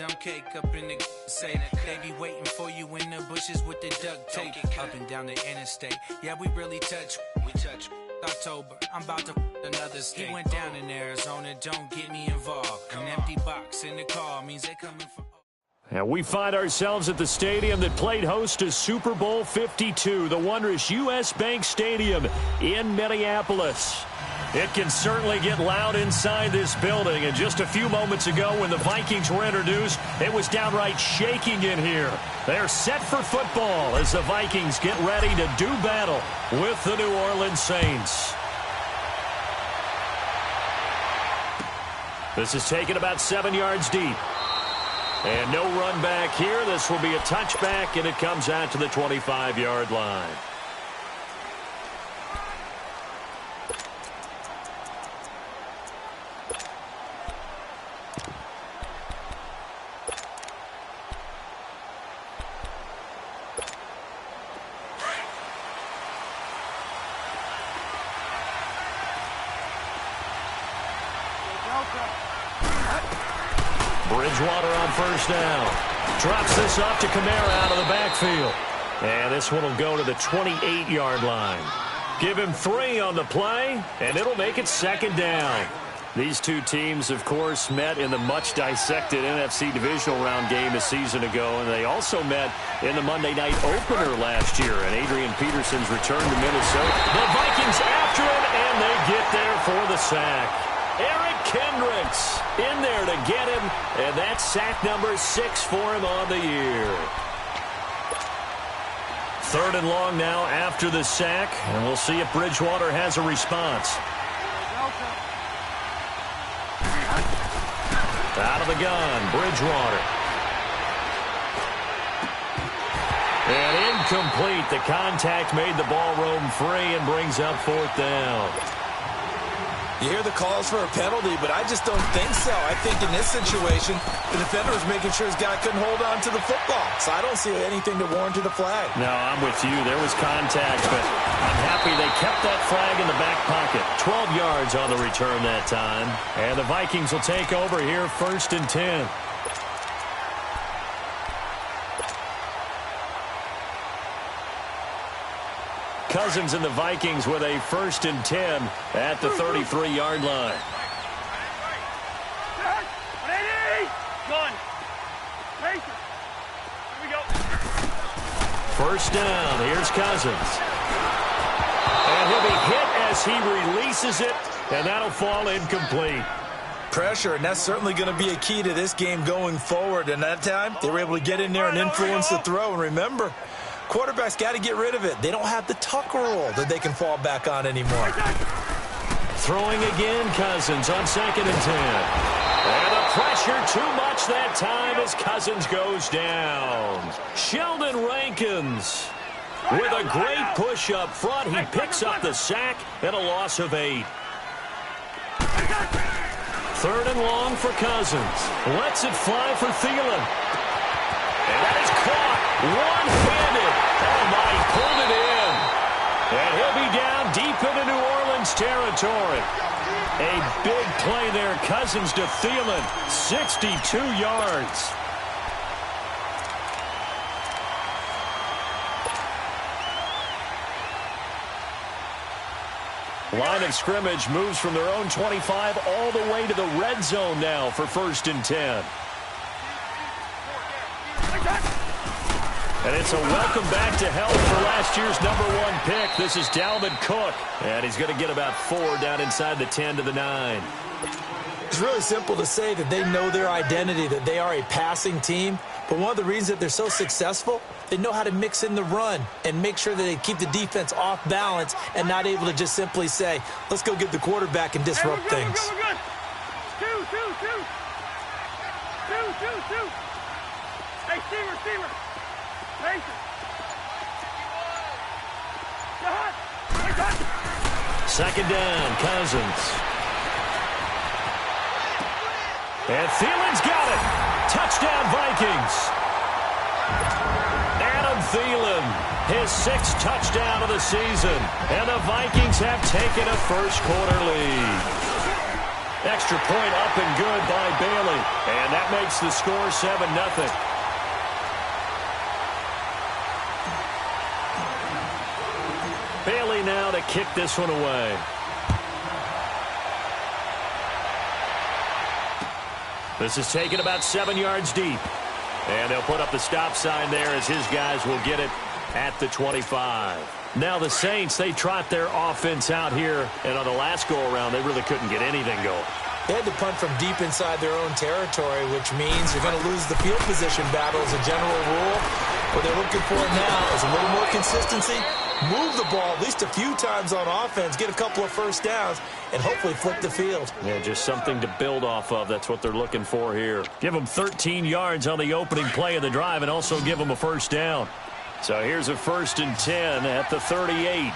dumb cake up in the say they be waiting for you in the bushes with the duct tape up and down the interstate. Yeah, we really touch. We touch. October, I'm about to another state. He went down in Arizona, don't get me involved. An empty box in the car means they coming from. And we find ourselves at the stadium that played host to Super Bowl 52, the wondrous U.S. Bank Stadium in Minneapolis. It can certainly get loud inside this building, and just a few moments ago when the Vikings were introduced, it was downright shaking in here. They're set for football as the Vikings get ready to do battle with the New Orleans Saints. This is taken about 7 yards deep. And no run back here. This will be a touchback, and it comes out to the 25-yard line. Bridgewater on first down. Drops this off to Kamara out of the backfield. And this one will go to the 28-yard line. Give him 3 on the play, and it'll make it second down. These two teams, of course, met in the much-dissected NFC Divisional Round game a season ago, and they also met in the Monday night opener last year, and Adrian Peterson's return to Minnesota. The Vikings after him, and they get there for the sack. Eric Kendricks in there to get him, and that's sack number 6 for him on the year. 3rd and long now after the sack, and we'll see if Bridgewater has a response. Out of the gun, Bridgewater. And incomplete. The contact made the ball roam free and brings up 4th down. You hear the calls for a penalty, but I just don't think so. I think in this situation, the defender was making sure his guy couldn't hold on to the football. So I don't see anything to warrant the flag. No, I'm with you. There was contact, but I'm happy they kept that flag in the back pocket. 12 yards on the return that time. And the Vikings will take over here, 1st and 10. Cousins and the Vikings with a 1st and 10 at the 33-yard line. First down. Here's Cousins. And he'll be hit as he releases it, and that'll fall incomplete. Pressure, and that's certainly going to be a key to this game going forward. And that time, they were able to get in there and influence the throw. And remember, quarterbacks got to get rid of it. They don't have the tuck roll that they can fall back on anymore. Throwing again, Cousins on 2nd and 10. And the pressure too much that time as Cousins goes down. Sheldon Rankins with a great push up front. He picks up the sack and a loss of 8. 3rd and long for Cousins. Lets it fly for Thielen. And that is caught one-handed. Oh, my, he pulled it in. And he'll be down deep into New Orleans territory. A big play there. Cousins to Thielen. 62 yards. Line of scrimmage moves from their own 25 all the way to the red zone now for 1st and 10. And it's a welcome back to health for last year's #1 pick. This is Dalvin Cook. And he's going to get about 4 down inside the 10 to the 9. It's really simple to say that they know their identity, that they are a passing team. But one of the reasons that they're so successful, they know how to mix in the run and make sure that they keep the defense off balance and not able to just simply say, let's go get the quarterback and disrupt things. We're good. Two. Hey, receiver. Second down, Cousins. And Thielen's got it. Touchdown, Vikings. Adam Thielen, his 6th touchdown of the season. And the Vikings have taken a first-quarter lead. extra point up and good by Bailey. And that makes the score 7-0. Bailey now to kick this one away. This is taken about 7 yards deep. And they'll put up the stop sign there as his guys will get it at the 25. Now the Saints, they trot their offense out here. And on the last go-around, they really couldn't get anything going. They had to punt from deep inside their own territory, which means you're going to lose the field position battle as a general rule. What they're looking for now is a little more consistency. Move the ball at least a few times on offense, get a couple of first downs, and hopefully flip the field. Yeah, just something to build off of. That's what they're looking for here. Give them 13 yards on the opening play of the drive and also give them a first down. So here's a 1st and 10 at the 38.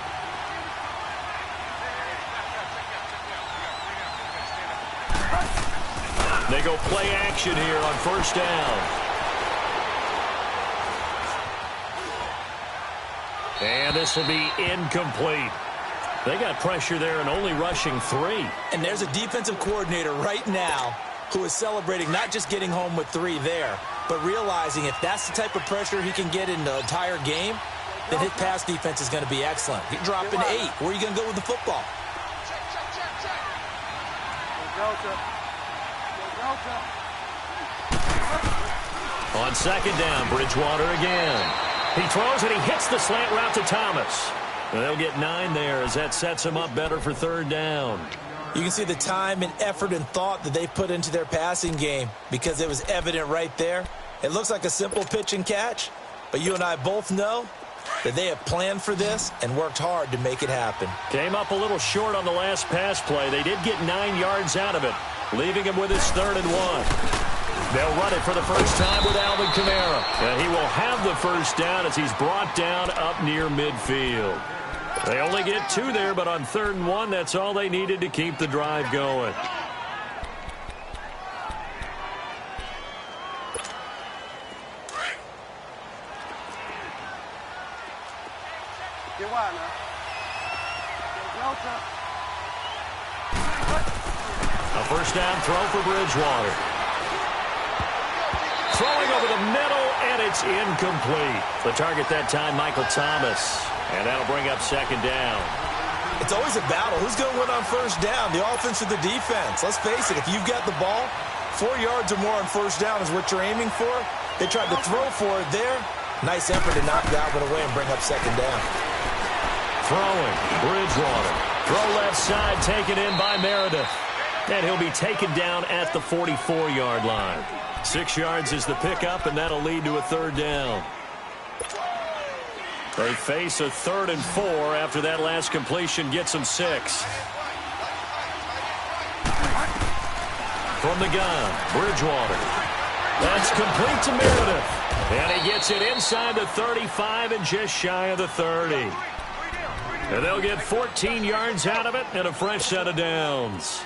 They go play action here on first down. And this will be incomplete. They got pressure there and only rushing 3. And there's a defensive coordinator right now who is celebrating not just getting home with 3 there, but realizing if that's the type of pressure he can get in the entire game, then his pass defense is going to be excellent. You're dropping 8. Where are you going to go with the football? On second down, Bridgewater again. He throws and he hits the slant route to Thomas. And they'll get 9 there as that sets him up better for 3rd down. You can see the time and effort and thought that they put into their passing game because it was evident right there. It looks like a simple pitch and catch, but you and I both know that they have planned for this and worked hard to make it happen. Came up a little short on the last pass play. They did get 9 yards out of it, leaving him with his 3rd and 1. They'll run it for the first time with Alvin Kamara. And he will have the first down as he's brought down up near midfield. They only get 2 there, but on 3rd and 1, that's all they needed to keep the drive going. A first down throw for Bridgewater. Throwing over the middle, and it's incomplete. The target that time, Michael Thomas. And that'll bring up 2nd down. It's always a battle. Who's going to win on first down, the offense or the defense? Let's face it, if you've got the ball, 4 yards or more on first down is what you're aiming for. They tried to throw for it there. Nice effort to knock that one away and bring up 2nd down. Throwing, Bridgewater. Throw left side, taken in by Meredith. And he'll be taken down at the 44-yard line. 6 yards is the pickup, and that'll lead to a 3rd down. They face a 3rd and 4 after that last completion gets them 6. From the gun, Bridgewater. That's complete to Meredith. And he gets it inside the 35 and just shy of the 30. And they'll get 14 yards out of it and a fresh set of downs.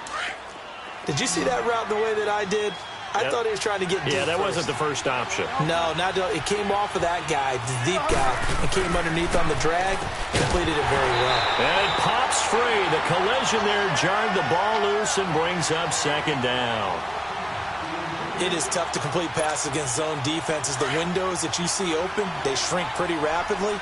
Did you see that route the way that I did? I thought he was trying to get deep. Yeah, that first. wasn't the first option. No, it came off of that guy, the deep guy, and came underneath on the drag and completed it very well. And it pops free. The collision there jarred the ball loose and brings up 2nd down. It is tough to complete passes against zone defenses. The windows that you see open, they shrink pretty rapidly.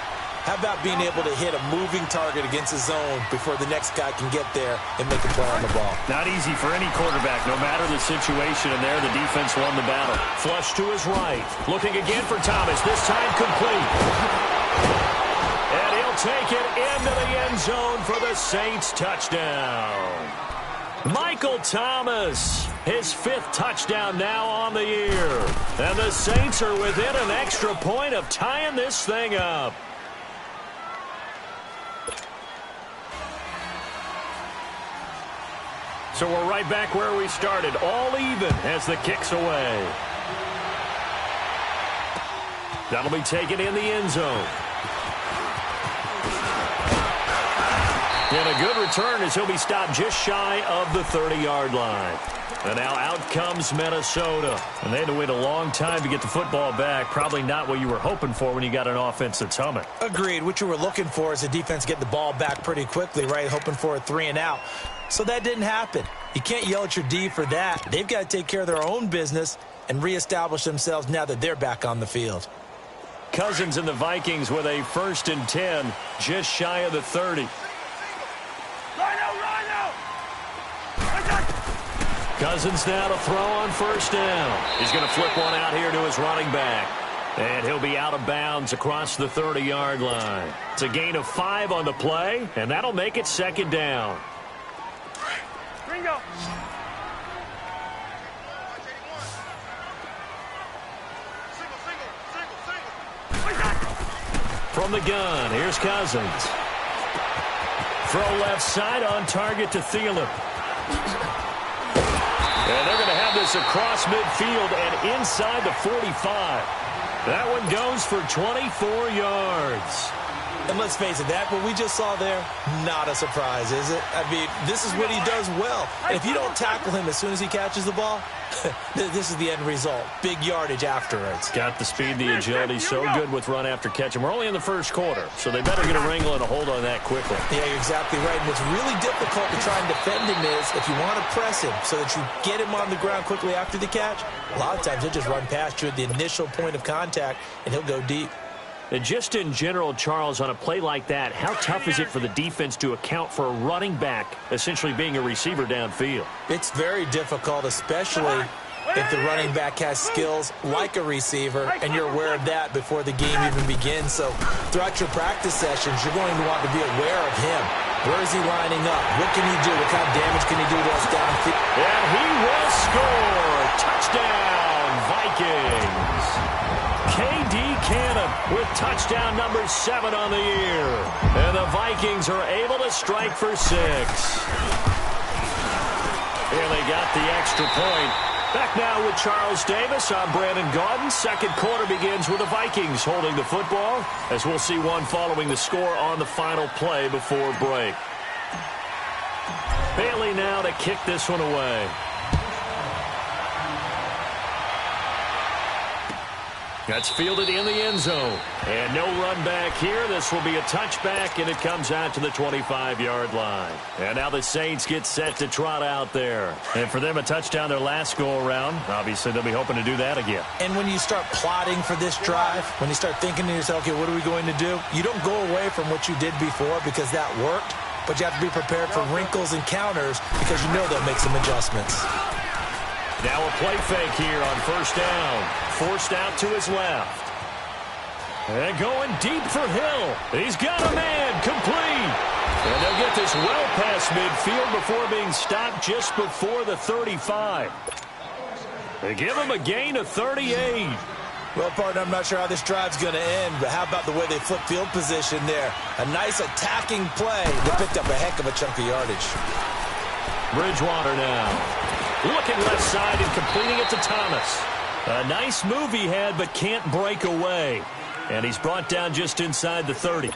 How about being able to hit a moving target against a zone before the next guy can get there and make a play on the ball? Not easy for any quarterback, no matter the situation, and there the defense won the battle. Flush to his right. Looking again for Thomas, this time complete. And he'll take it into the end zone for the Saints touchdown. Michael Thomas, his 5th touchdown now on the year. And the Saints are within an extra point of tying this thing up. So we're right back where we started, all even as the kick's away. That'll be taken in the end zone. And a good return as he'll be stopped just shy of the 30-yard line. And now out comes Minnesota. And they had to wait a long time to get the football back. Probably not what you were hoping for when you got an offense that's humming. Agreed. What you were looking for is the defense get the ball back pretty quickly, right? Hoping for a 3-and-out. So that didn't happen. You can't yell at your D for that. They've got to take care of their own business and reestablish themselves now that they're back on the field. Cousins and the Vikings with a 1st and 10, just shy of the 30. Cousins now to throw on 1st down. He's going to flip one out here to his running back. And he'll be out of bounds across the 30-yard line. It's a gain of 5 on the play, and that'll make it 2nd down. Ringo. From the gun, here's Cousins. Throw left side on target to Thielen. And they're going to have this across midfield and inside the 45. That one goes for 24 yards. And let's face it, that what we just saw there, not a surprise, is it? I mean, this is what he does well. And if you don't tackle him as soon as he catches the ball, this is the end result. Big yardage afterwards. Got the speed, the agility, so good with run after catch. And we're only in the 1st quarter, so they better get a wrangle and a hold on that quickly. Yeah, you're exactly right. And what's really difficult to try and defend him is if you want to press him so that you get him on the ground quickly after the catch, a lot of times he'll just run past you at the initial point of contact, and he'll go deep. And just in general, Charles, on a play like that, how tough is it for the defense to account for a running back essentially being a receiver downfield? It's very difficult, especially if the running back has skills like a receiver, and you're aware of that before the game even begins. So throughout your practice sessions, you're going to want to be aware of him. Where is he lining up? What can he do? What kind of damage can he do to us downfield? And he will score. Touchdown, Vikings. K.D. Cannon with touchdown number 7 on the year. And the Vikings are able to strike for 6. And they got the extra point. Back now with Charles Davis. I'm Brandon Gaudin. 2nd quarter begins with the Vikings holding the football, as we'll see one following the score on the final play before break. Bailey now to kick this one away. That's fielded in the end zone. And no run back here. This will be a touchback, and it comes out to the 25-yard line. And now the Saints get set to trot out there. And for them, a touchdown their last go-around. Obviously, they'll be hoping to do that again. And when you start plotting for this drive, when you start thinking to yourself, okay, what are we going to do? You don't go away from what you did before because that worked, but you have to be prepared for wrinkles and counters because you know they'll make some adjustments. Now a play fake here on 1st down. Forced out to his left. And going deep for Hill. He's got a man complete. And they'll get this well past midfield before being stopped just before the 35. They give him a gain of 38. Well, partner, I'm not sure how this drive's going to end, but how about the way they flip field position there? A nice attacking play. They picked up a heck of a chunk of yardage. Bridgewater now. Looking left side and completing it to Thomas. A nice move he had, but can't break away. And he's brought down just inside the 30.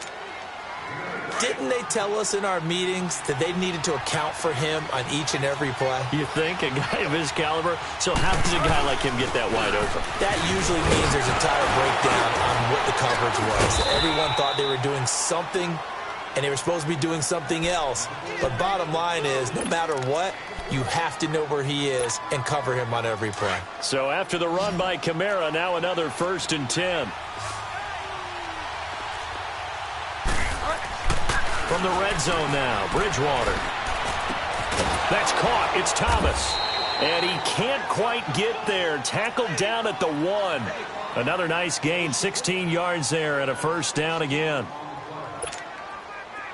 Didn't they tell us in our meetings that they needed to account for him on each and every play? You think? A guy of his caliber? So how does a guy like him get that wide open? That usually means there's a tire breakdown on what the coverage was. Everyone thought they were doing something, and they were supposed to be doing something else. But bottom line is, no matter what, you have to know where he is and cover him on every play. So after the run by Kamara, now another 1st and 10. From the red zone now, Bridgewater. That's caught. It's Thomas. And he can't quite get there. Tackled down at the 1. Another nice gain, 16 yards there, and a 1st down again.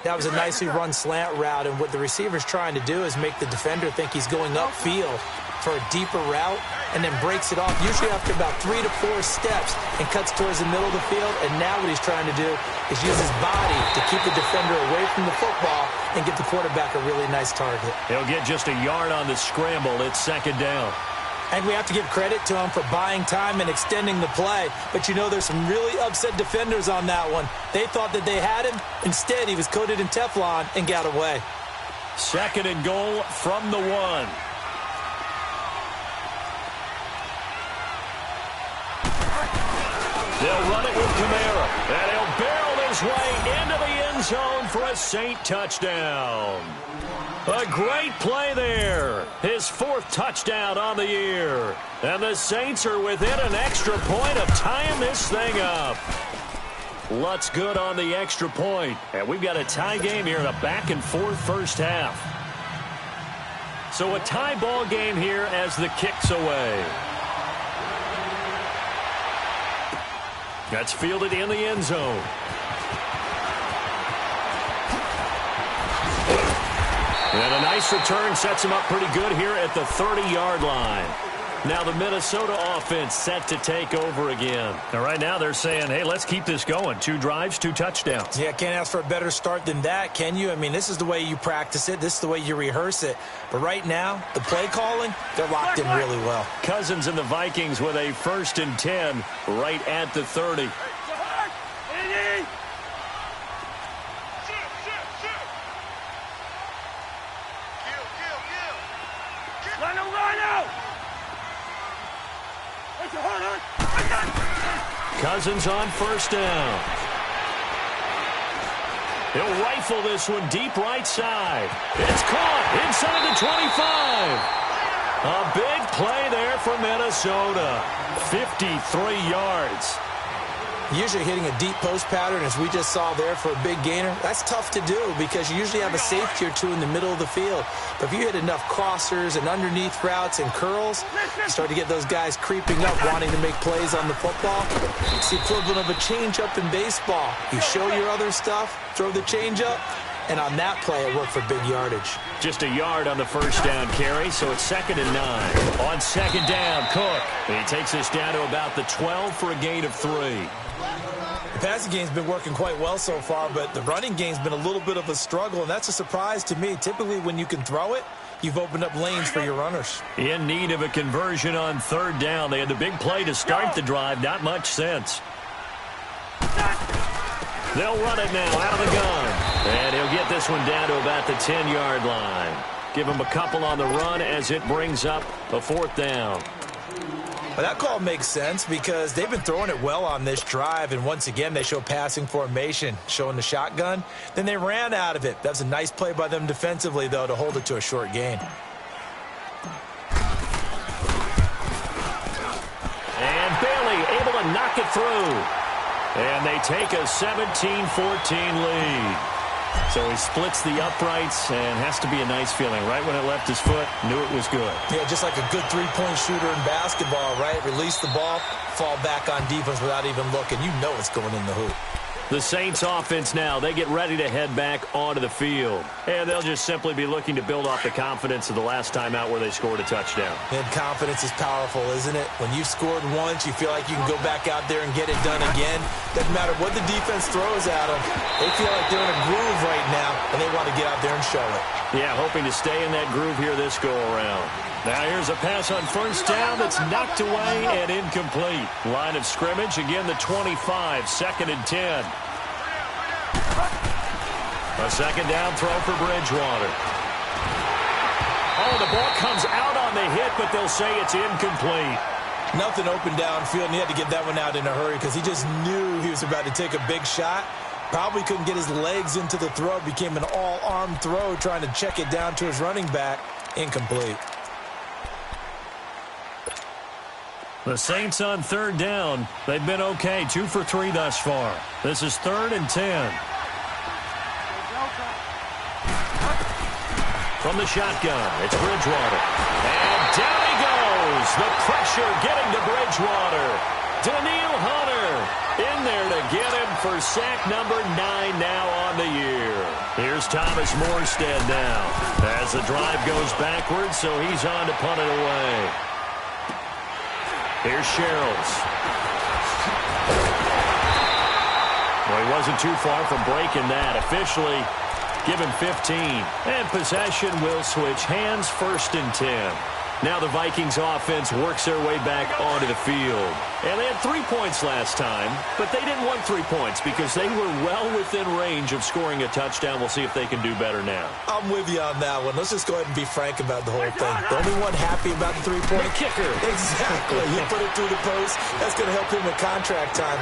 That was a nicely run slant route, and what the receiver's trying to do is make the defender think he's going upfield for a deeper route and then breaks it off, usually after about 3 to 4 steps, and cuts towards the middle of the field. And now what he's trying to do is use his body to keep the defender away from the football and get the quarterback a really nice target. He'll get just a yard on the scramble. It's 2nd down. And we have to give credit to him for buying time and extending the play. But, you know, there's some really upset defenders on that one. They thought that they had him. Instead, he was coated in Teflon and got away. 2nd and goal from the 1. They'll run it with Kamara. And he'll barrel his way into the end zone for a Saint touchdown. A great play there. His 4th touchdown on the year. And the Saints are within an extra point of tying this thing up. Lutz good on the extra point. And we've got a tie game here in a back-and-forth first half. So a tie ball game here as the kick's away. That's fielded in the end zone. And a nice return sets him up pretty good here at the 30-yard line. Now the Minnesota offense set to take over again. And right now they're saying, hey, let's keep this going. 2 drives, 2 touchdowns. Yeah, can't ask for a better start than that, can you? I mean, this is the way you practice it. This is the way you rehearse it. But right now, the play calling, they're locked in really well. Cousins and the Vikings with a 1st and 10 right at the 30. Cousins on 1st down. He'll rifle this one deep right side. It's caught inside the 25. A big play there for Minnesota. 53 yards. Usually hitting a deep post pattern, as we just saw there, for a big gainer, that's tough to do because you usually have a safety or 2 in the middle of the field. But if you hit enough crossers and underneath routes and curls, you start to get those guys creeping up, wanting to make plays on the football. It's the equivalent of a change-up in baseball. You show your other stuff, throw the change-up, and on that play, it worked for big yardage. Just a yard on the 1st down carry, so it's 2nd and 9. On 2nd down, Cook. He takes us down to about the 12 for a gain of 3. The passing game's been working quite well so far, but the running game's been a little bit of a struggle, and that's a surprise to me. Typically, when you can throw it, you've opened up lanes for your runners. In need of a conversion on 3rd down. They had the big play to start the drive. Not much sense. They'll run it now out of the gun. And he'll get this one down to about the 10-yard line. Give him a couple on the run as it brings up a 4th down. Well, that call makes sense because they've been throwing it well on this drive, and once again they show passing formation, showing the shotgun. Then they ran out of it. That was a nice play by them defensively, though, to hold it to a short gain. And Bailey able to knock it through. And they take a 17-14 lead. So he splits the uprights and has to be a nice feeling. Right when it left his foot, knew it was good. Yeah, just like a good three-point shooter in basketball, right? Release the ball, fall back on defense without even looking. You know it's going in the hoop. The Saints offense now, they get ready to head back onto the field. And they'll just simply be looking to build off the confidence of the last time out where they scored a touchdown. And confidence is powerful, isn't it? When you've scored once, you feel like you can go back out there and get it done again. Doesn't matter what the defense throws at them. They feel like they're in a groove right now, and they want to get out there and show it. Yeah, hoping to stay in that groove here this go-around. Now here's a pass on 1st down that's knocked away and incomplete. Line of scrimmage, again the 25, 2nd and 10. A 2nd down throw for Bridgewater. Oh, the ball comes out on the hit, but they'll say it's incomplete. Nothing open downfield, and he had to get that one out in a hurry because he just knew he was about to take a big shot. Probably couldn't get his legs into the throw. Became an all-arm throw trying to check it down to his running back. Incomplete. The Saints on 3rd down. They've been okay. 2 for 3 thus far. This is 3rd and 10. From the shotgun, it's Bridgewater. And down he goes. The pressure getting to Bridgewater. Daniil Hunter in there to get him for sack number 9 now on the year. Here's Thomas Morstead now as the drive goes backwards, so he's on to punt it away. Here's Sherrills. Well, he wasn't too far from breaking that. Officially, give him 15. And possession will switch hands, 1st and 10. Now the Vikings offense works their way back onto the field. And they had 3 points last time, but they didn't want 3 points because they were well within range of scoring a touchdown. We'll see if they can do better now. I'm with you on that one. Let's just go ahead and be frank about the whole thing. The only one happy about the 3-point kicker. Exactly. He put it through the post. That's going to help him in contract time.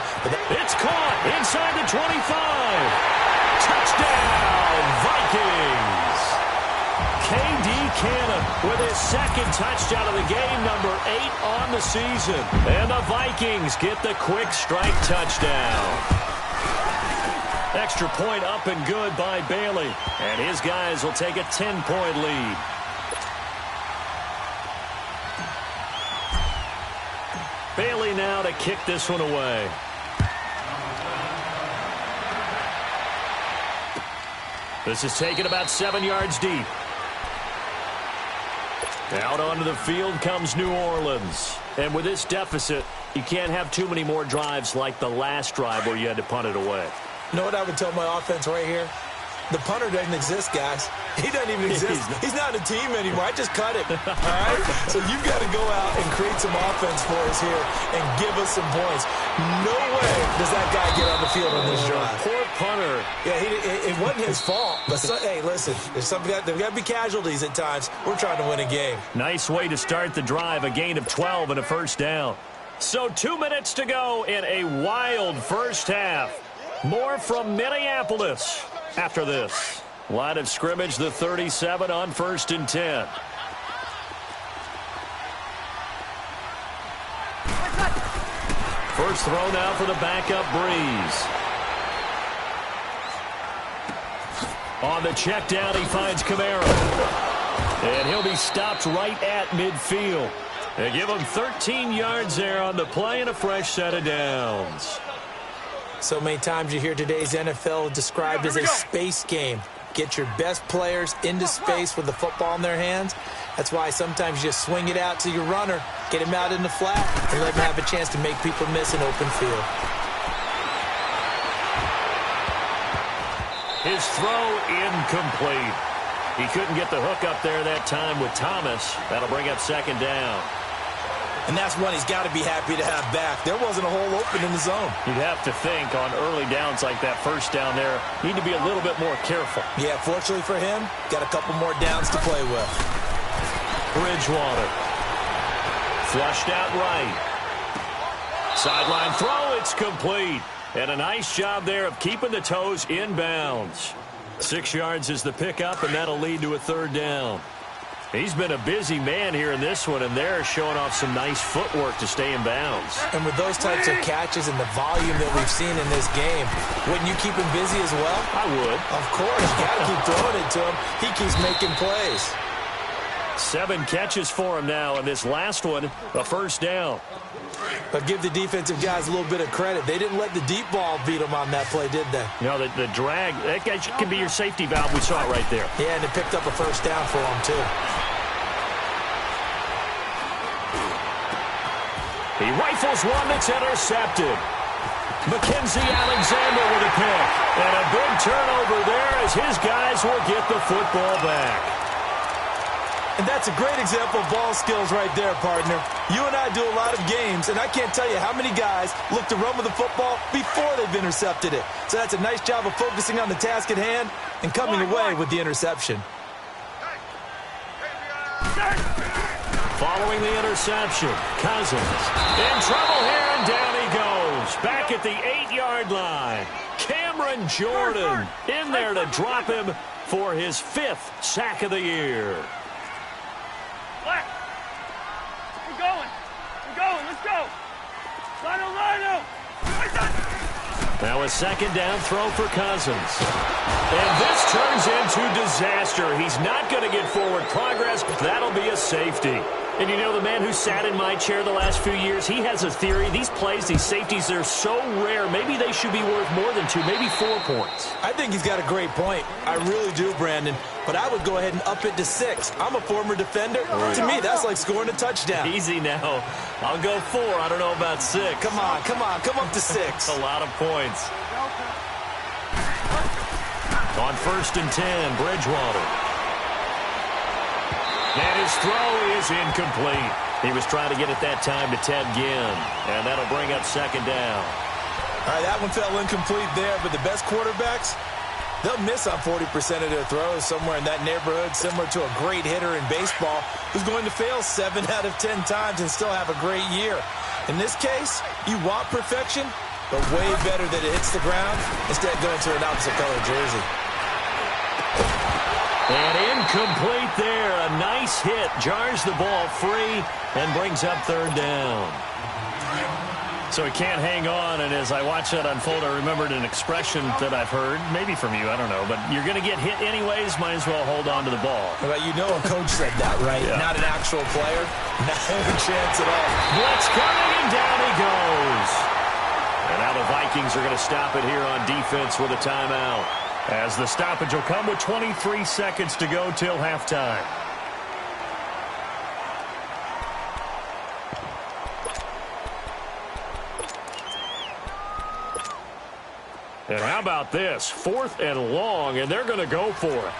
It's caught inside the 25. Touchdown, Vikings. KD Cannon with his second touchdown of the game, number 8 on the season. And the Vikings get the quick strike touchdown. Extra point up and good by Bailey. And his guys will take a 10-point lead. Bailey now to kick this one away. This is taken about 7 yards deep. Out onto the field comes New Orleans. And with this deficit, you can't have too many more drives like the last drive where you had to punt it away. You know what I would tell my offense right here? The punter doesn't exist, guys. He doesn't even exist. He's not a team anymore. I just cut him. All right? So you've got to go out and create some offense for us here and give us some points. No way does that guy get on the field on this drive. Poor punter. Yeah, it wasn't his fault. But, hey, listen, there's got to be casualties at times. We're trying to win a game. Nice way to start the drive, a gain of 12 and a first down. So 2 minutes to go in a wild first half. More from Minneapolis after this. Line of scrimmage, the 37 on 1st and 10. First throw now for the backup Breeze. On the check down, he finds Kamara. And he'll be stopped right at midfield. They give him 13 yards there on the play and a fresh set of downs. So many times you hear today's NFL described as a space game. Get your best players into space with the football in their hands. That's why sometimes you just swing it out to your runner, get him out in the flat, and let him have a chance to make people miss an open field. His throw incomplete. He couldn't get the hook up there that time with Thomas. That'll bring up 2nd down. And that's one he's got to be happy to have back. There wasn't a hole open in the zone. You'd have to think on early downs like that first down there, need to be a little bit more careful. Yeah, fortunately for him, got a couple more downs to play with. Bridgewater. Flushed out right. Sideline throw, it's complete. And a nice job there of keeping the toes in bounds. 6 yards is the pickup, and that'll lead to a 3rd down. He's been a busy man here in this one, and they're showing off some nice footwork to stay in bounds. And with those types of catches and the volume that we've seen in this game, wouldn't you keep him busy as well? I would. Of course. You got to keep throwing it to him. He keeps making plays. 7 catches for him now, and this last one, a first down. But give the defensive guys a little bit of credit. They didn't let the deep ball beat them on that play, did they? No, the drag, that can be your safety valve. We saw it right there. Yeah, and it picked up a first down for them, too. He rifles one that's intercepted. Mackenzie Alexander with a pick. And a big turnover there as his guys will get the football back. And that's a great example of ball skills right there, partner. You and I do a lot of games, and I can't tell you how many guys look to run with the football before they've intercepted it. So that's a nice job of focusing on the task at hand and coming away with the interception. Following the interception, Cousins in trouble here, and down he goes. Back at the 8-yard line. Cameron Jordan in there to drop him for his 5th sack of the year. We're going, let's go. Lino. Now a 2nd down throw for Cousins. And this turns into disaster. He's not going to get forward progress. That'll be a safety. And you know, the man who sat in my chair the last few years, he has a theory. These plays, these safeties, they're so rare. Maybe they should be worth more than 2, maybe 4 points. I think he's got a great point. I really do, Brandon. But I would go ahead and up it to 6. I'm a former defender. To me, that's like scoring a touchdown. Easy now. I'll go 4. I don't know about 6. Come on. Come up to 6. A lot of points. On 1st and 10, Bridgewater. And his throw is incomplete. He was trying to get it that time to Ted Ginn. And that'll bring up second down. All right, that one fell incomplete there, but the best quarterbacks, they'll miss on 40% of their throws, somewhere in that neighborhood, similar to a great hitter in baseball who's going to fail 7 out of 10 times and still have a great year. In this case, you want perfection, but way better that it hits the ground instead of going to an opposite color jersey. And incomplete there. A nice hit. Jars the ball free and brings up third down. So he can't hang on, and as I watch that unfold, I remembered an expression that I've heard, maybe from you, I don't know, but you're going to get hit anyways, might as well hold on to the ball. Well, you know a coach said that, right? Yeah. Not an actual player. Not a chance at all. Blitz coming, and down he goes. And now the Vikings are going to stop it here on defense with a timeout, as the stoppage will come with 23 seconds to go till halftime. And how about this? 4th and long, and they're going to go for it.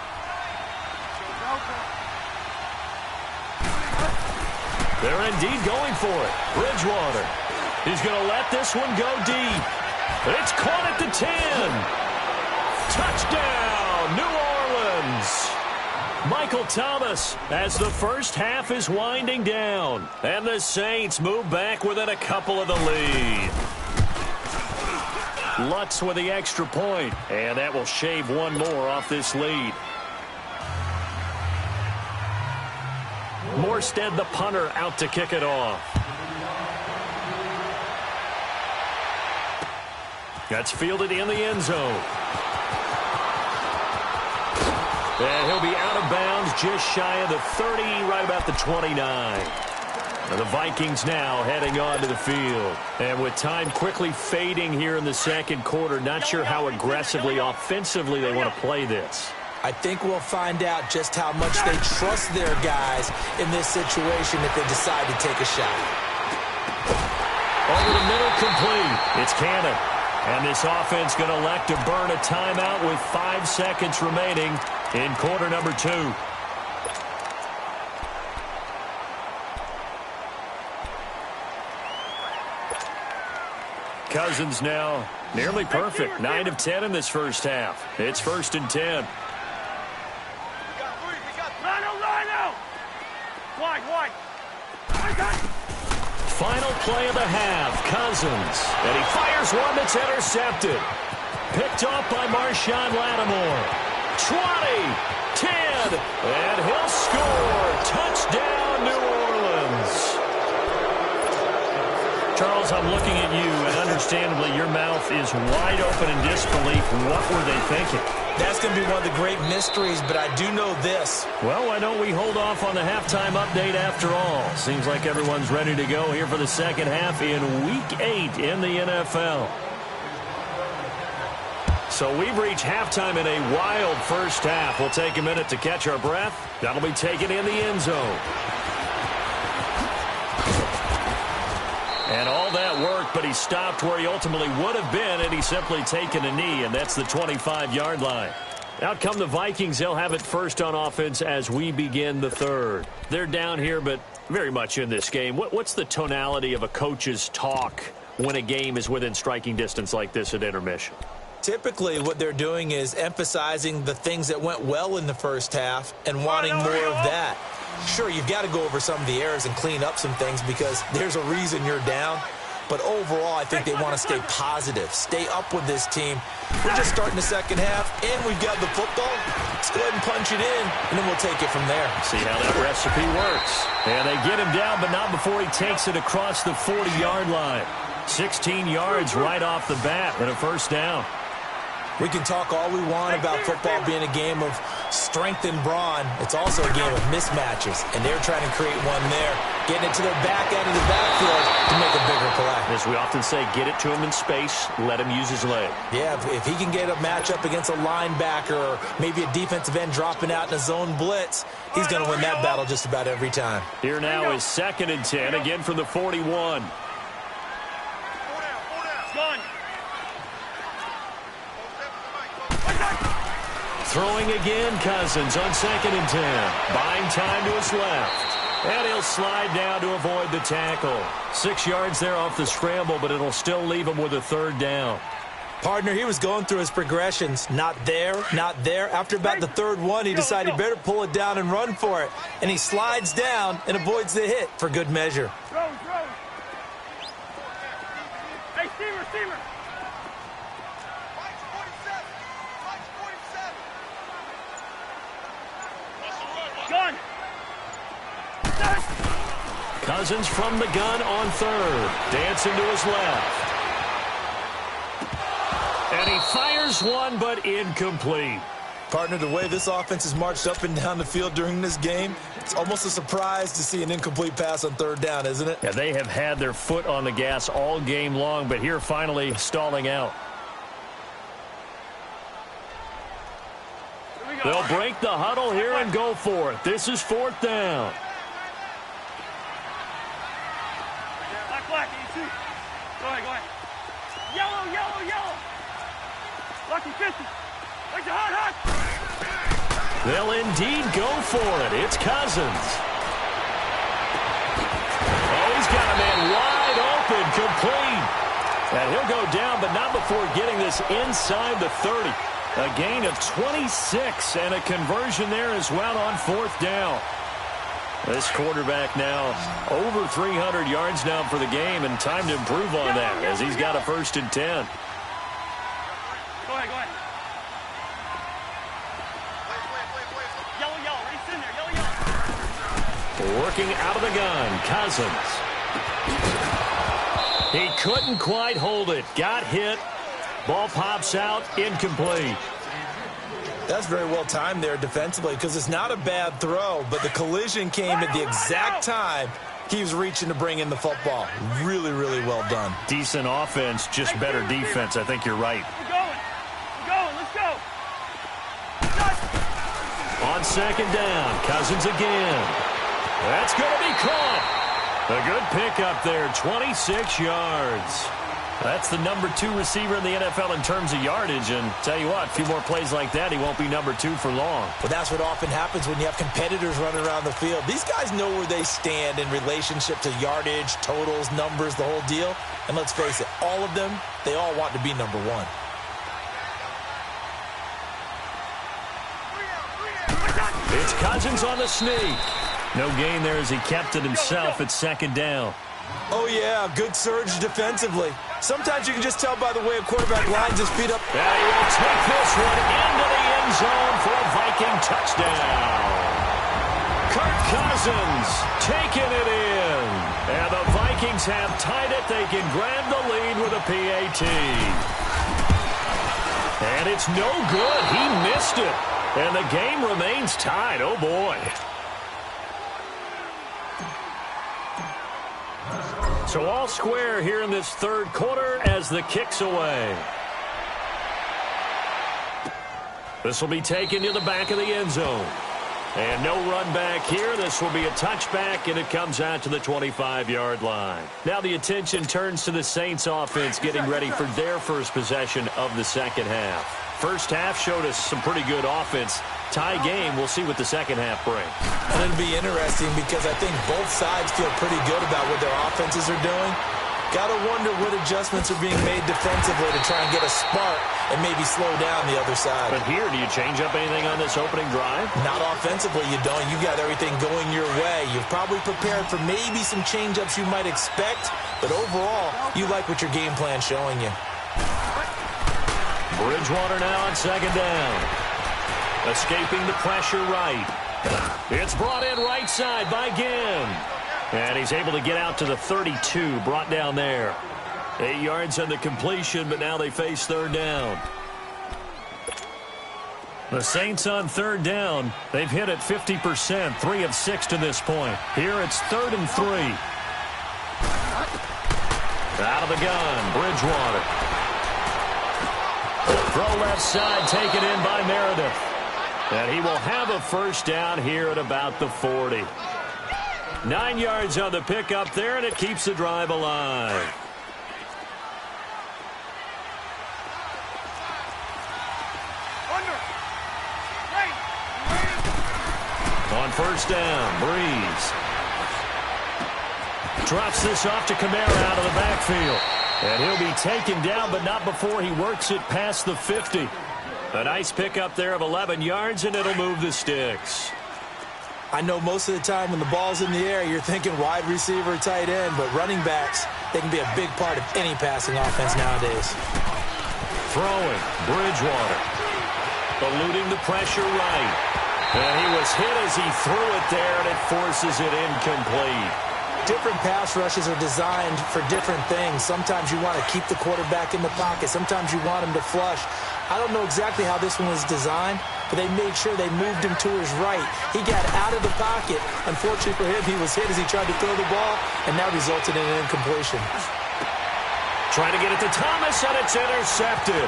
They're indeed going for it. Bridgewater. He's going to let this one go deep. It's caught at the 10. Touchdown, New Orleans. Michael Thomas as the first half is winding down. And the Saints move back within a couple of the lead. Lutz with the extra point, and that will shave one more off this lead. Morstead, the punter, out to kick it off. That's fielded in the end zone. And he'll be out of bounds just shy of the 30, right about the 29. And the Vikings now heading onto the field. And with time quickly fading here in the second quarter, not sure how aggressively, offensively they want to play this. I think we'll find out just how much they trust their guys in this situation if they decide to take a shot. Over the middle, complete. It's Cannon. And this offense going to elect to burn a timeout with 5 seconds remaining in quarter number 2. Cousins now nearly perfect. 9 of 10 in this first half. It's 1st and 10. Final play of the half. Cousins. And he fires one that's intercepted. Picked off by Marshawn Lattimore. 20, 10, and he'll score. Touchdown, New Orleans. Charles, I'm looking at you, and understandably your mouth is wide open in disbelief. What were they thinking? That's going to be one of the great mysteries, but I do know this. Well, why don't we hold off on the halftime update after all? Seems like everyone's ready to go here for the second half in Week 8 in the NFL. So we've reached halftime in a wild first half. We'll take a minute to catch our breath. That'll be taken in the end zone. And all that work, but he stopped where he ultimately would have been, and he's simply taken a knee, and that's the 25-yard line. Out come the Vikings. They'll have it first on offense as we begin the third. They're down here, but very much in this game. What's the tonality of a coach's talk when a game is within striking distance like this at intermission? Typically, what they're doing is emphasizing the things that went well in the first half and wanting more of that. Sure, you've got to go over some of the errors and clean up some things because there's a reason you're down. But overall, I think they want to stay positive, stay up with this team. We're just starting the second half, and we've got the football. Let's go ahead and punch it in, and then we'll take it from there. See how that recipe works. And they get him down, but not before he takes it across the 40-yard line. 16 yards right off the bat and a first down. We can talk all we want about football being a game of strength and brawn. It's also a game of mismatches, and they're trying to create one there, getting it to their back end of the backfield to make a bigger play. As we often say, get it to him in space, let him use his leg. Yeah, if he can get a matchup against a linebacker or maybe a defensive end dropping out in a zone blitz, he's going to win that battle just about every time. Here now is 2nd and 10, again from the 41. Throwing again, Cousins on 2nd and 10. Buying time to his left. And he'll slide down to avoid the tackle. 6 yards there off the scramble, but it'll still leave him with a 3rd down. Partner, he was going through his progressions. Not there, not there. After about the 3rd one, he decided he better pull it down and run for it. And he slides down and avoids the hit for good measure. Throw. Hey, Steamer. Gun. Cousins from the gun on 3rd. Dancing to his left. And he fires one, but incomplete. Partner, the way this offense has marched up and down the field during this game, it's almost a surprise to see an incomplete pass on 3rd down, isn't it? Yeah, they have had their foot on the gas all game long, but here finally stalling out. They'll break the huddle here and go for it. This is 4th down. Black, 82. Go ahead. Yellow. Lucky 50. Like the hot. They'll indeed go for it. It's Cousins. Oh, he's got a man wide open, complete. And he'll go down, but not before getting this inside the 30. A gain of 26 and a conversion there as well on 4th down. This quarterback now over 300 yards now for the game, and time to improve on that as he's got a 1st and 10. Go ahead. Yellow. Race in there. Yellow. Working out of the gun, Cousins. He couldn't quite hold it. Got hit. Ball pops out, incomplete. That's very well timed there defensively because it's not a bad throw, but the collision came at the exact time he was reaching to bring in the football. Really, really well done. Decent offense, just better defense. I think you're right. We're going. Let's go. On 2nd down, Cousins again. That's going to be caught. A good pickup there, 26 yards. That's the number 2 receiver in the NFL in terms of yardage, and tell you what, a few more plays like that, he won't be number 2 for long. Well, that's what often happens when you have competitors running around the field. These guys know where they stand in relationship to yardage, totals, numbers, the whole deal. And let's face it, all of them, they all want to be number 1. It's Cousins on the sneak. No gain there as he kept it himself at 2nd down. Oh, yeah, good surge defensively. Sometimes you can just tell by the way a quarterback lines his feet up. And he will take this one into the end zone for a Viking touchdown. Kirk Cousins taking it in. And the Vikings have tied it. They can grab the lead with a PAT. And it's no good. He missed it. And the game remains tied. Oh, boy. So all square here in this 3rd quarter as the kick's away. This will be taken to the back of the end zone. And no run back here. This will be a touchback, and it comes out to the 25-yard line. Now the attention turns to the Saints offense getting ready for their first possession of the 2nd half. First half showed us some pretty good offense. Tie game, we'll see what the 2nd half brings. And it'll be interesting because I think both sides feel pretty good about what their offenses are doing. Got to wonder what adjustments are being made defensively to try and get a spark and maybe slow down the other side. But here, do you change up anything on this opening drive? Not offensively, you don't. You got everything going your way. You've probably prepared for maybe some change-ups you might expect, but overall, you like what your game plan's showing you. Bridgewater now on 2nd down. Escaping the pressure right. It's brought in right side by Ginn. And he's able to get out to the 32, brought down there. 8 yards on the completion, but now they face 3rd down. The Saints on 3rd down. They've hit it 50%, 3 of 6 to this point. Here it's 3rd and 3. Out of the gun, Bridgewater. Throw left side, taken in by Meredith. And he will have a 1st down here at about the 40. 9 yards on the pickup there, and it keeps the drive alive. first down. Breeze drops this off to Kamara out of the backfield. And he'll be taken down, but not before he works it past the 50. A nice pickup there of 11 yards, and it'll move the sticks. I know most of the time when the ball's in the air, you're thinking wide receiver, tight end, but running backs, they can be a big part of any passing offense nowadays. Throwing, Bridgewater, eluding the pressure right. And he was hit as he threw it there, and it forces it incomplete. Different pass rushes are designed for different things. Sometimes you want to keep the quarterback in the pocket. Sometimes you want him to flush. I don't know exactly how this one was designed, but they made sure they moved him to his right. He got out of the pocket. Unfortunately for him, he was hit as he tried to throw the ball, and that resulted in an incompletion. Trying to get it to Thomas, and it's intercepted.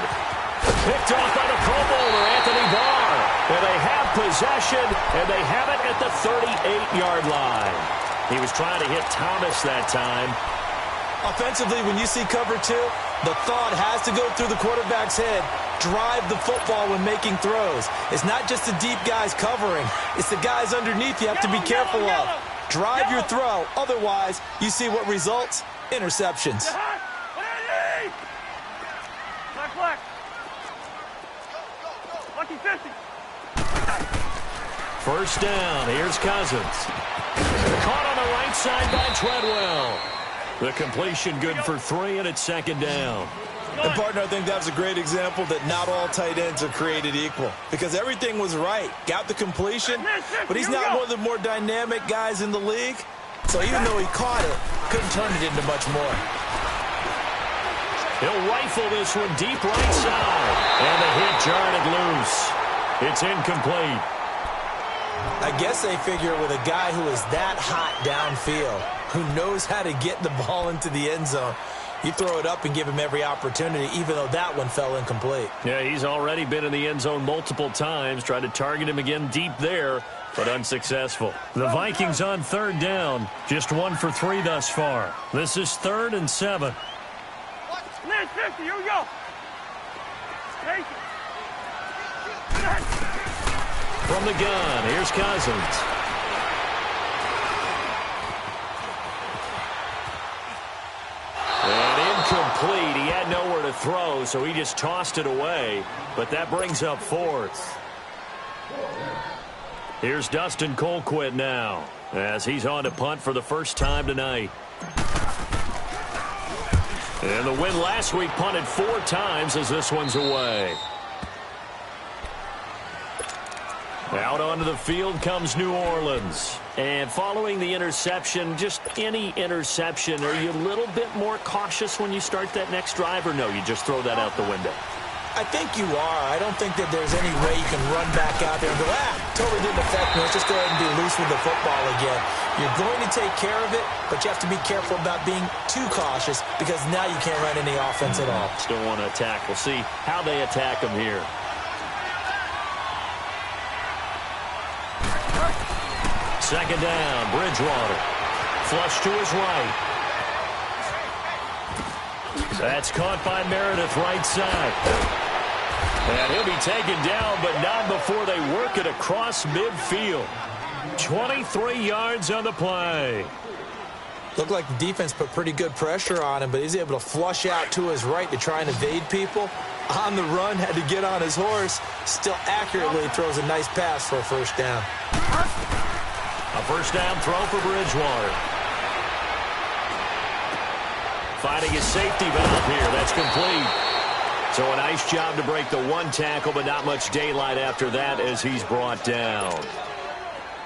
Picked off by the Pro Bowler, Anthony Barr. And they have possession, and they have it at the 38-yard line. He was trying to hit Thomas that time. Offensively, when you see cover two, the thought has to go through the quarterback's head. Drive the football when making throws. It's not just the deep guys covering. It's the guys underneath you have to be careful of. Drive your throw. Otherwise, you see what results? Interceptions. Black. Lucky 50. First down. Here's Cousins. Caught on the right side by Treadwell. The completion good for 3, and it's second down. And, partner, I think that's a great example that not all tight ends are created equal. Because everything was right. Got the completion, but he's not one of the more dynamic guys in the league. So even though he caught it, couldn't turn it into much more. He'll rifle this one deep right side. And the hit jarred it loose. It's incomplete. I guess they figure with a guy who is that hot downfield, who knows how to get the ball into the end zone, you throw it up and give him every opportunity, even though that one fell incomplete. Yeah, he's already been in the end zone multiple times, tried to target him again deep there, but unsuccessful. The Vikings on third down, just 1 for 3 thus far. This is 3rd and 7. 50, here we go. Take it. From the gun, here's Cousins. And incomplete. He had nowhere to throw, so he just tossed it away. But that brings up 4th. Here's Dustin Colquitt now, as he's on to punt for the first time tonight. And the win last week punted 4 times as this one's away. Out onto the field comes New Orleans. And following the interception, just any interception, are you a little bit more cautious when you start that next drive, or no, you just throw that out the window? I think you are. I don't think that there's any way you can run back out there and go, totally didn't affect me. Let's just go ahead and be loose with the football again. You're going to take care of it, but you have to be careful about being too cautious because now you can't run any offense at all. Still want to attack. We'll see how they attack them here. Second down, Bridgewater. Flush to his right. That's caught by Meredith right side. And he'll be taken down, but not before they work it across midfield. 23 yards on the play. Looked like the defense put pretty good pressure on him, but he's able to flush out to his right to try and evade people. On the run, had to get on his horse. Still accurately throws a nice pass for a first down. A first down throw for Bridgewater. Finding his safety valve here. That's complete. So a nice job to break the 1 tackle, but not much daylight after that as he's brought down.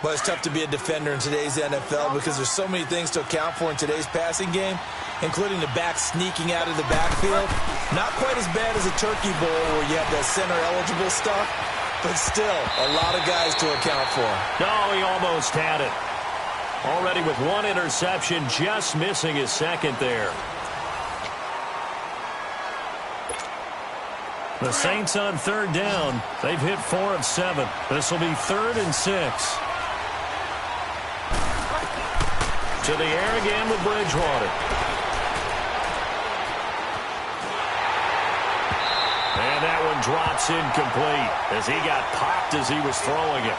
But it's tough to be a defender in today's NFL because there's so many things to account for in today's passing game, including the back sneaking out of the backfield. Not quite as bad as a turkey bowl where you have that center-eligible stuff, but still a lot of guys to account for. No, he almost had it. Already with 1 interception, just missing his second there. The Saints on third down. They've hit 4 of 7. This will be 3rd and 6. To the air again with Bridgewater. And that one drops incomplete as he got popped as he was throwing it.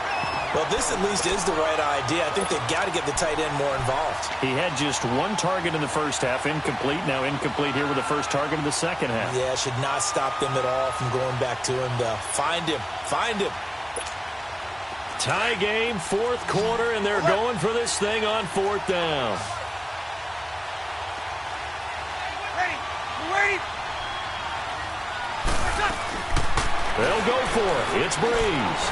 Well, this at least is the right idea. I think they've got to get the tight end more involved. He had just one target in the first half, incomplete. Now incomplete here with the first target in the second half. Yeah, should not stop them at all from going back to him, though. Find him. Find him. Tie game, fourth quarter, and they're going for this thing on fourth down. Ready. Ready. They'll go for it. It's Breeze.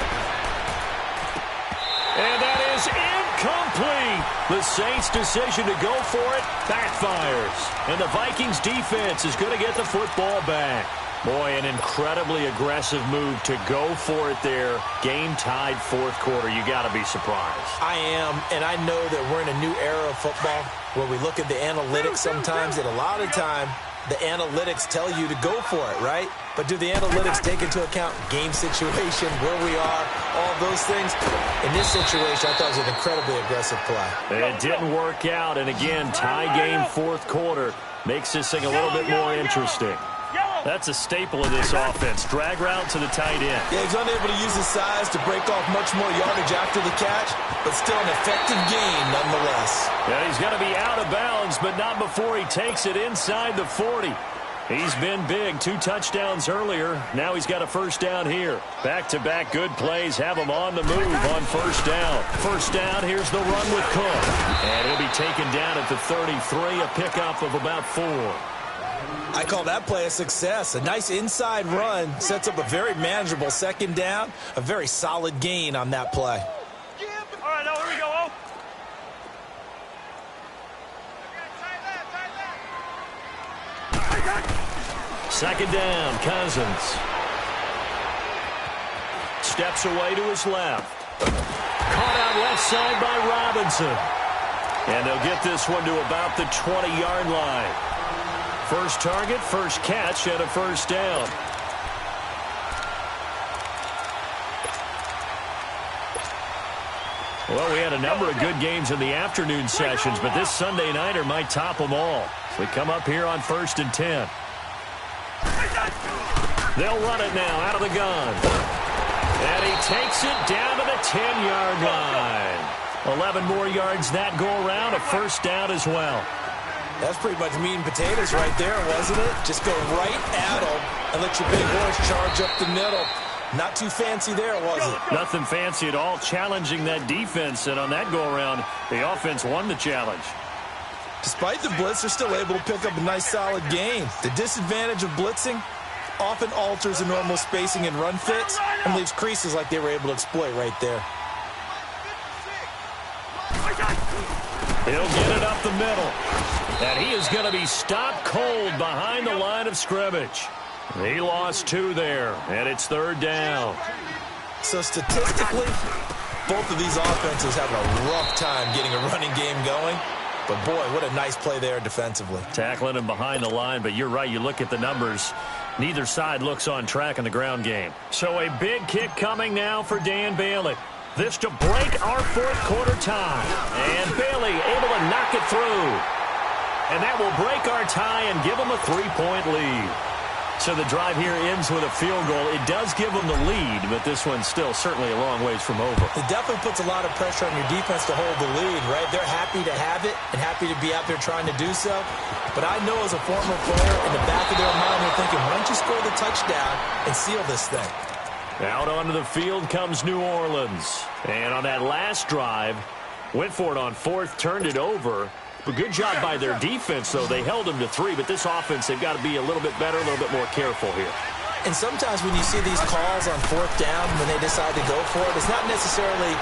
And that is incomplete. The Saints' decision to go for it backfires. And the Vikings defense is going to get the football back. Boy, an incredibly aggressive move to go for it there. Game-tied fourth quarter. You got to be surprised. I am, and I know that we're in a new era of football where we look at the analytics sometimes, and a lot of time the analytics tell you to go for it, right? But do the analytics take into account game situation, where we are, all those things? In this situation, I thought it was an incredibly aggressive play. It didn't work out, and again, tie game fourth quarter makes this thing a little bit more interesting. That's a staple of this offense. Drag route to the tight end. Yeah, he's unable to use his size to break off much more yardage after the catch, but still an effective gain nonetheless. Yeah, he's going to be out of bounds, but not before he takes it inside the 40. He's been big. 2 touchdowns earlier. Now he's got a first down here. Back-to-back good plays have him on the move on first down. First down, here's the run with Cook. And he'll be taken down at the 33, a pickup of about 4. I call that play a success. A nice inside run sets up a very manageable second down. A very solid gain on that play. All right, now here we go. Second down, Cousins. Steps away to his left. Caught out left side by Robinson. And they'll get this one to about the 20-yard line. First target, first catch, and a first down. Well, we had a number of good games in the afternoon sessions, but this Sunday nighter might top them all. We come up here on 1st and 10. They'll run it now out of the gun. And he takes it down to the 10-yard line. 11 more yards that go around, a first down as well. That's pretty much meat and potatoes right there, wasn't it? Just go right at them and let your big horse charge up the middle. Not too fancy there, was it? Nothing fancy at all, challenging that defense. And on that go-around, the offense won the challenge. Despite the blitz, they're still able to pick up a nice, solid gain. The disadvantage of blitzing often alters the normal spacing and run fits and leaves creases like they were able to exploit right there. He'll get it up the middle. And he is going to be stopped cold behind the line of scrimmage. He lost 2 there, and it's third down. So statistically, both of these offenses have a rough time getting a running game going. But, boy, what a nice play there defensively. Tackling him behind the line, but you're right. You look at the numbers. Neither side looks on track in the ground game. So a big kick coming now for Dan Bailey. This to break our fourth quarter tie. And Bailey able to knock it through. And that will break our tie and give them a 3-point lead. So the drive here ends with a field goal. It does give them the lead, but this one's still certainly a long ways from over. It definitely puts a lot of pressure on your defense to hold the lead, right? They're happy to have it and happy to be out there trying to do so. But I know as a former player, in the back of their mind, they're thinking, why don't you score the touchdown and seal this thing? Out onto the field comes New Orleans. And on that last drive, went for it on fourth, turned it over. But good job by their defense, though. They held them to 3, but this offense, they've got to be a little bit better, a little bit more careful here. And sometimes when you see these calls on fourth down, when they decide to go for it, it's not necessarily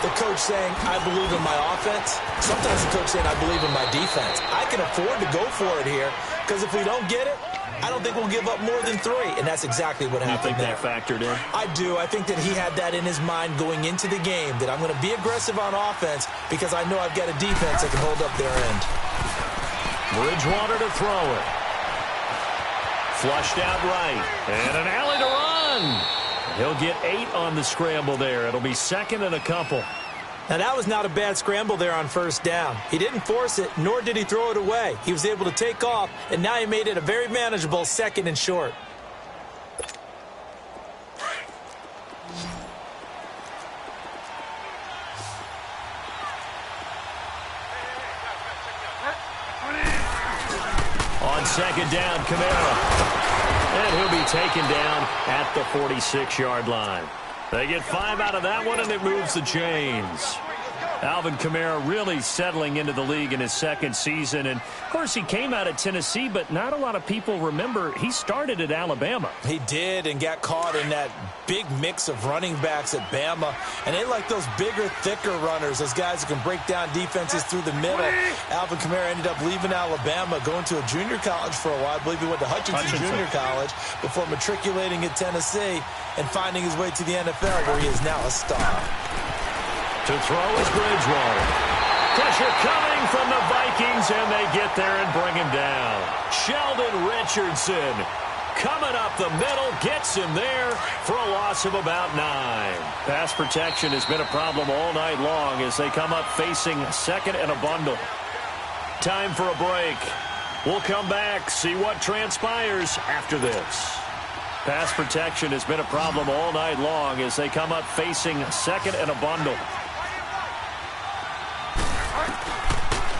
the coach saying, I believe in my offense. Sometimes the coach saying, I believe in my defense. I can afford to go for it here, because if we don't get it, I don't think we'll give up more than 3. And that's exactly what happened there. You think that factored in? I do. I think that he had that in his mind going into the game, that I'm going to be aggressive on offense because I know I've got a defense that can hold up their end. Bridgewater to throw it. Flushed out right. And an alley to run. He'll get 8 on the scramble there. It'll be second and a couple. Now, that was not a bad scramble there on first down. He didn't force it, nor did he throw it away. He was able to take off, and now he made it a very manageable second and short. second down, Kamara. And he'll be taken down at the 46-yard line. They get 5 out of that one, and it moves the chains. Alvin Kamara really settling into the league in his second season. And, of course, he came out of Tennessee, but not a lot of people remember he started at Alabama. He did, and got caught in that big mix of running backs at Bama. And they like those bigger, thicker runners, those guys who can break down defenses through the middle. Alvin Kamara ended up leaving Alabama, going to a junior college for a while. I believe he went to Hutchinson Junior College before matriculating at Tennessee and finding his way to the NFL, where he is now a star. To throw is Bridgewater. Pressure coming from the Vikings, and they get there and bring him down. Sheldon Richardson coming up the middle, gets him there for a loss of about 9. Pass protection has been a problem all night long as they come up facing second and a bundle. Time for a break. We'll come back, see what transpires after this. Pass protection has been a problem all night long as they come up facing second and a bundle.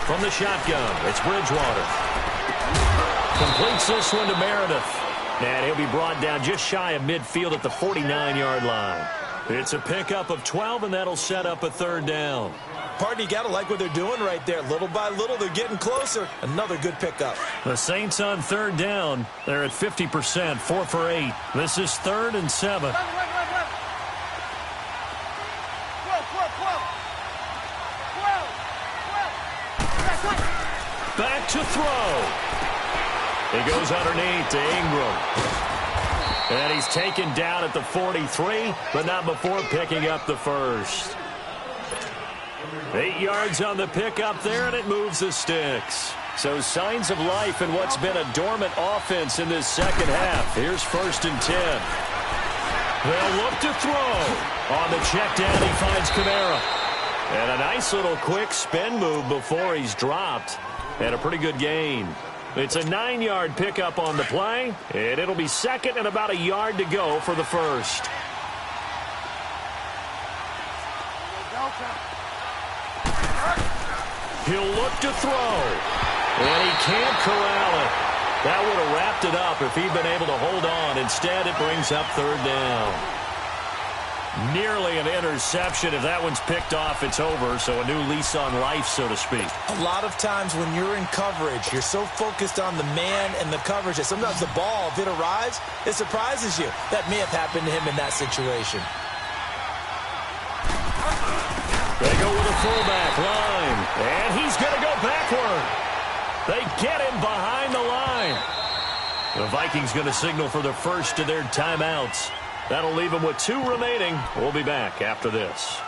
From the shotgun, it's Bridgewater. Completes this one to Meredith. And he'll be brought down just shy of midfield at the 49-yard line. It's a pickup of 12, and that'll set up a third down. Partner, you got to like what they're doing right there. Little by little, they're getting closer. Another good pickup. The Saints on third down. They're at 50%, 4 for 8. This is 3rd and 7. Back to throw. He goes underneath to Ingram. And he's taken down at the 43, but not before picking up the first. 8 yards on the pickup there, and it moves the sticks. So signs of life in what's been a dormant offense in this second half. Here's 1st and 10. They'll look to throw. On the check down, he finds Kamara. And a nice little quick spin move before he's dropped. And a pretty good gain. It's a 9-yard pickup on the play, and it'll be second and about a yard to go for the first. He'll look to throw, and he can't corral it. That would have wrapped it up if he'd been able to hold on. Instead, it brings up 3rd down. Nearly an interception. If that one's picked off, it's over. So a new lease on life, so to speak. A lot of times when you're in coverage, you're so focused on the man and the coverage that sometimes the ball, if it arrives, it surprises you. That may have happened to him in that situation. They go with a fullback line, and he's going to go backward. They get him behind the line. The Vikings going to signal for the first of their timeouts. That'll leave them with 2 remaining. We'll be back after this.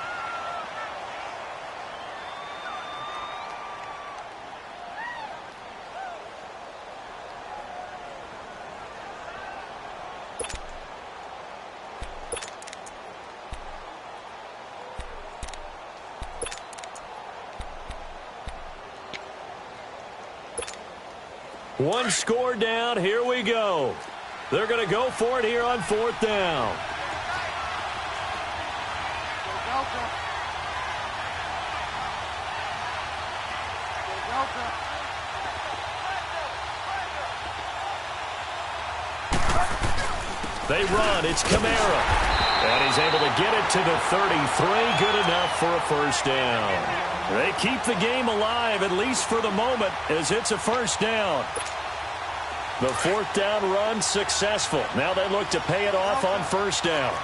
One score down. Here we go. They're going to go for it here on 4th down. They run. It's Kamara. And he's able to get it to the 33. Good enough for a first down. They keep the game alive, at least for the moment, as it's a first down. The 4th down run successful. Now they look to pay it off on 1st down.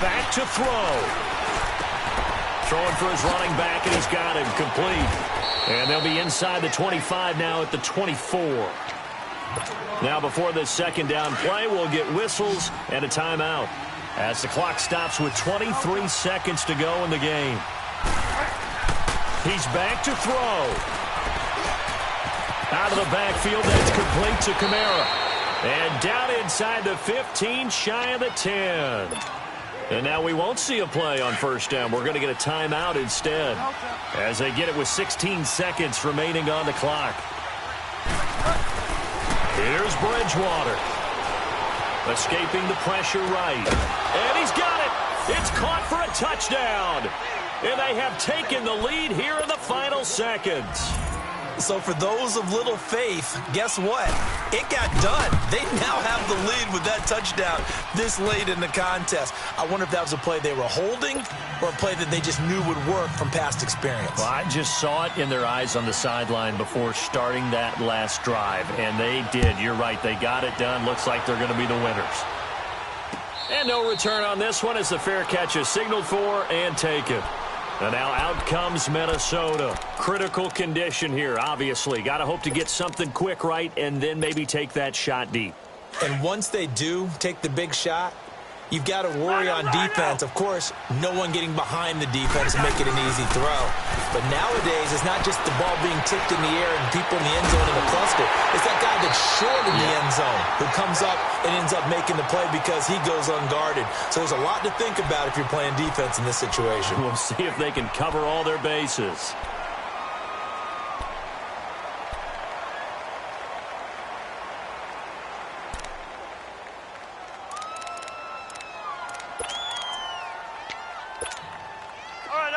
Back to throw. Throwing for his running back, and he's got him complete. And they'll be inside the 25 now at the 24. Now before this 2nd down play, we'll get whistles and a timeout as the clock stops with 23 seconds to go in the game. He's back to throw. Out of the backfield, that's complete to Kamara. And down inside the 15, shy of the 10. And now we won't see a play on 1st down. We're going to get a timeout instead as they get it with 16 seconds remaining on the clock. Here's Bridgewater. Escaping the pressure right. And he's got it. It's caught for a touchdown. And they have taken the lead here in the final seconds. So for those of little faith, guess what? It got done. They now have the lead with that touchdown this late in the contest. I wonder if that was a play they were holding or a play that they just knew would work from past experience. Well, I just saw it in their eyes on the sideline before starting that last drive, and they did. You're right. They got it done. Looks like they're going to be the winners. And no return on this one as the fair catch is signaled for and taken. And now out comes Minnesota. Critical condition here, obviously. Got to hope to get something quick right and then maybe take that shot deep. And once they do take the big shot, you've got to worry on defense. Of course, no one getting behind the defense and make it an easy throw. But nowadays, it's not just the ball being tipped in the air and people in the end zone in a cluster. It's that guy that's short in the end zone who comes up and ends up making the play because he goes unguarded. So there's a lot to think about if you're playing defense in this situation. We'll see if they can cover all their bases.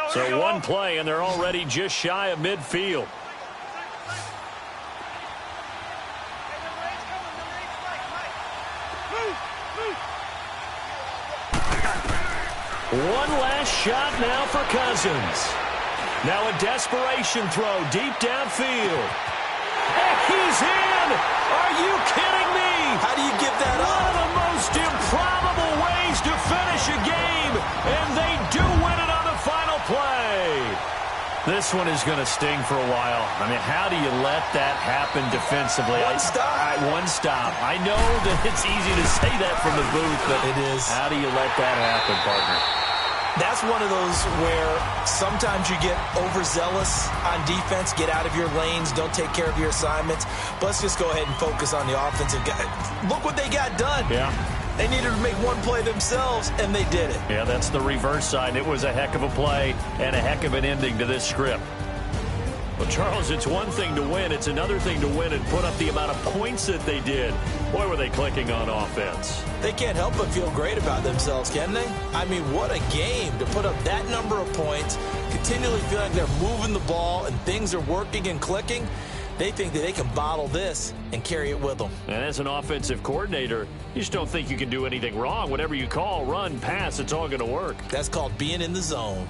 So one play, and they're already just shy of midfield. One last shot now for Cousins. Now a desperation throw deep downfield. And he's in! Are you kidding me? How do you give that up? One of the most improbable ways to finish a game, and they do win it on the final play. This one is going to sting for a while. I mean, how do you let that happen defensively? One stop. One stop. I know that it's easy to say that from the booth, but it is. How do you let that happen, partner? That's one of those where sometimes you get overzealous on defense, get out of your lanes, don't take care of your assignments. But let's just go ahead and focus on the offensive guy. Look what they got done. Yeah. They needed to make one play themselves, and they did it. Yeah, that's the reverse side. It was a heck of a play and a heck of an ending to this script. Well, Charles, it's one thing to win. It's another thing to win and put up the amount of points that they did. Boy, were they clicking on offense. They can't help but feel great about themselves, can they? I mean, what a game to put up that number of points, continually feel like they're moving the ball and things are working and clicking. They think that they can bottle this and carry it with them. And as an offensive coordinator, you just don't think you can do anything wrong. Whatever you call, run, pass, it's all going to work. That's called being in the zone.